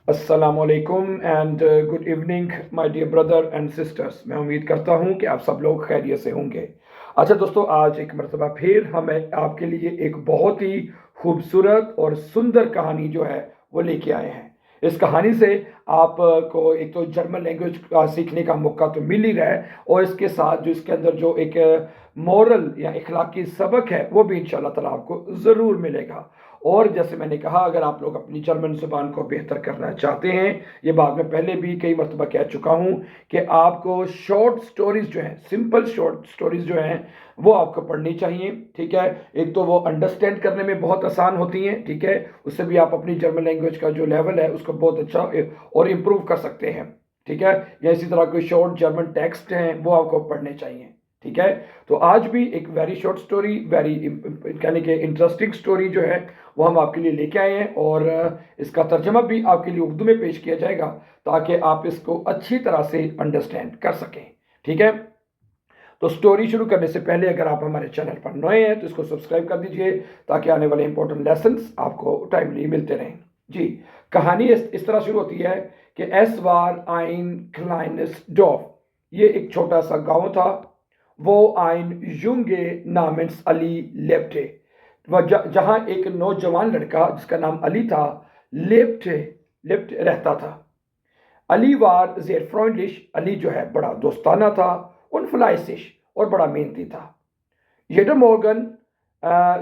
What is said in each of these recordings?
अस्सलाम वालेकुम and good evening my dear brother and sisters. मैं उम्मीद करता हूं कि आप सब लोग खैरियत से होंगे। अच्छा दोस्तों, आज एक मरतबा फिर हम आपके लिए एक बहुत ही खूबसूरत और सुंदर कहानी जो है वो लेके आए हैं। इस कहानी से आपको एक तो जर्मन लैंग्वेज सीखने का मौका तो मिल ही रहा है, और इसके साथ जो इसके अंदर जो एक मॉरल या इखलाकी सबक है वो भी इंशाल्लाह ताला आपको ज़रूर मिलेगा। और जैसे मैंने कहा, अगर आप लोग अपनी जर्मन ज़ुबान को बेहतर करना चाहते हैं, ये बात मैं पहले भी कई मरतबा कह चुका हूँ कि आपको शॉर्ट स्टोरीज़ जो हैं, सिंपल शॉर्ट स्टोरीज़ जो हैं वो आपको पढ़नी चाहिए। ठीक है, एक तो वो अंडरस्टैंड करने में बहुत आसान होती हैं। ठीक है, उससे भी आप अपनी जर्मन लैंग्वेज का जो लेवल है उसको बहुत अच्छा और इम्प्रूव कर सकते हैं। ठीक है, या इसी तरह कोई शॉर्ट जर्मन टेक्स्ट हैं वो आपको पढ़ने चाहिए। ठीक है, तो आज भी एक वेरी शॉर्ट स्टोरी, वेरी यानी कि इंटरेस्टिंग स्टोरी जो है वो हम आपके लिए लेके आए हैं, और इसका तर्जमा भी आपके लिए उर्दू में पेश किया जाएगा ताकि आप इसको अच्छी तरह से अंडरस्टैंड कर सकें। ठीक है, तो स्टोरी शुरू करने से पहले अगर आप हमारे चैनल पर नए हैं तो इसको सब्सक्राइब कर दीजिए ताकि आने वाले इंपॉर्टेंट लेसन्स आपको टाइमली मिलते रहें। जी, कहानी इस तरह शुरू होती है कि एस वार आइन क्लाइनस डॉफ, ये एक छोटा सा गांव था। वो आइन युंगे नामेंस अली लेप्टे, जहां एक नौजवान लड़का जिसका नाम अली था लेप्टे लेप्टे रहता था। अली वार जेर फ्रेंडलिश, अली जो है बड़ा दोस्ताना था, उन फ्लाइसिश और बड़ा मेहनती था। येडर मॉर्गन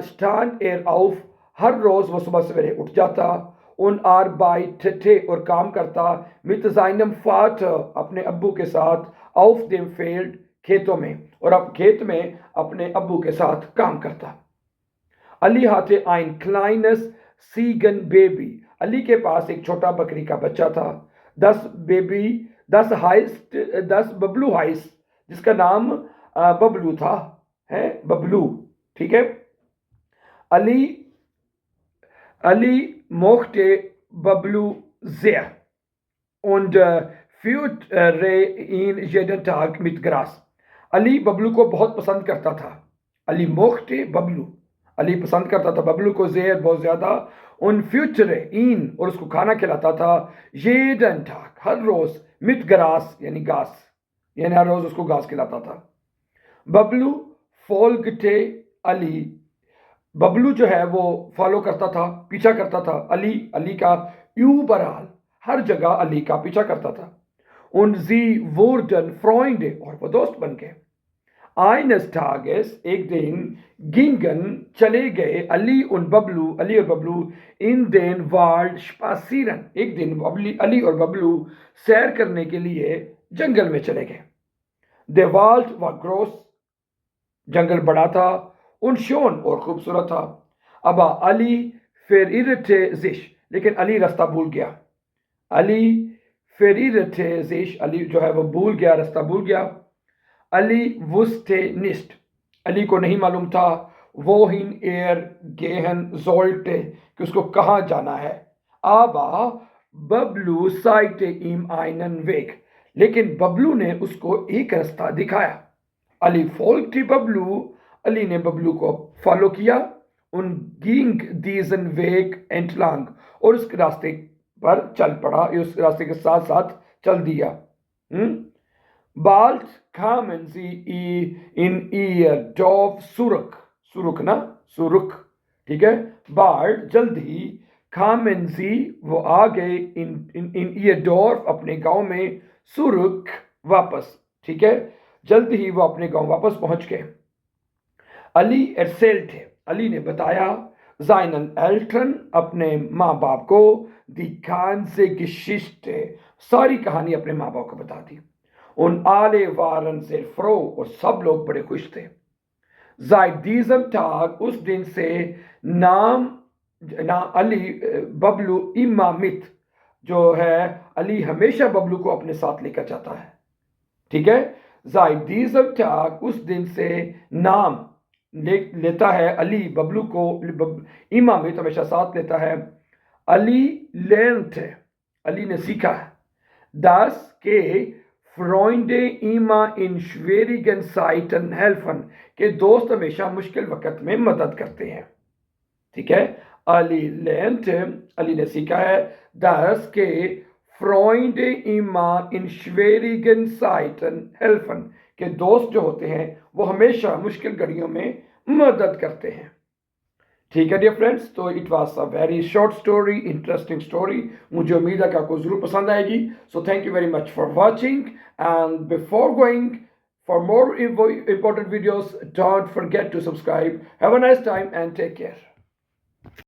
स्टांड एयर आउफ, हर रोज वो सुबह सवेरे उठ जाता, उन आर बाई थे और काम करता, मित जाइनम फाट, अपने अब्बू के साथ, आउफ देम फील्ड, खेतों में, और अब खेत में अपने अब्बू के साथ काम करता। अली हाथे आइन क्लाइनस सीगन बेबी, अली के पास एक छोटा बकरी का बच्चा था। 10 बेबी, 10 बबलू हाइस, जिसका नाम बबलू था, है बबलू। ठीक है, Ali Ali मोख्टे Bablu sehr und führte ihn jeden Tag mit Gras, Ali Bablu को बहुत पसंद करता था। अली मोख्टे बबलू, अली पसंद करता था बबलू को, जेर बहुत ज्यादा, उन फ्यूचरे इन, और उसको खाना खिलाता था, jeden Tag हर रोज, मित ग्रास यानी घास, यानी हर रोज उसको घास खिलाता था। बबलू folgte अली, बबलू जो है वो फॉलो करता था, पीछा करता था अली अली का, यूबराल हर जगह अली का पीछा करता था। उन जी वुर्डन फ्रेंड, और वो दोस्त बन गए। Eines Tages, एक दिन, गिंगन चले गए अली और बबलू इन den Wald spazieren, एक दिन अली और बबलू सैर करने के लिए जंगल में चले गए। Der Wald war groß, जंगल बड़ा था, und schön और खूबसूरत था। अब अली verirrte sich, लेकिन अली रास्ता भूल गया। अली verirrte sich, अली जो है वो भूल गया, रास्ता भूल गया। अली wusste nicht, अली को नहीं मालूम था, wohin er gehen sollte, कि उसको कहाँ जाना है। aber Bablu zeigte ihm einen Weg, लेकिन बबलू ने उसको एक रास्ता दिखाया। अली folgte बबलू, अली ने बबलू को फॉलो किया, उन ging diesen Weg entlang, और उस रास्ते पर चल पड़ा, उस रास्ते के साथ साथ चल दिया। Bald kamen sie in ihr Dorf zurück, zurück ना, zurück, ठीक है, bald जल्द ही, kamen sie वो आ गए, in ihr Dorf अपने गांव में, zurück वापस, ठीक है, जल्द ही वो अपने गांव वापस पहुंच गए। अली erzählte, अली ने बताया, seinen Eltern, अपने माँ बाप को, die ganze Geschichte, सारी कहानी अपने माँ बाप को बता दी। उन आले वारन से फ्रो, और सब लोग बड़े खुश थे। seit diesem Tag, उस दिन से, नाम अली बबलू इम्मा मित, जो है अली हमेशा बबलू को अपने साथ लेकर जाता है। ठीक है, seit diesem Tag, उस दिन से, नाम लेता है अली बबलू को, इम्मा मित हमेशा साथ लेता है। अली lernte, अली ने सीखा, das के Freunde immer in schwierigen Zeiten helfen, के दोस्त हमेशा मुश्किल वक्त में मदद करते हैं। ठीक है, अली lernte, अली ने सीखा है, dass کہ Freunde immer in schwierigen Zeiten helfen کہ دوست جو ہوتے ہیں وہ ہمیشہ مشکل گھڑیوں میں مدد کرتے ہیں. ٹھیک ہے ڈیئر فرینڈس، تو it was a very short story, interesting story. مجھے امید ہے کہ آپ کو ضرور پسند آئے گی. So thank you very much for watching, and before going for more important videos don't forget to subscribe. Have a nice time and take care.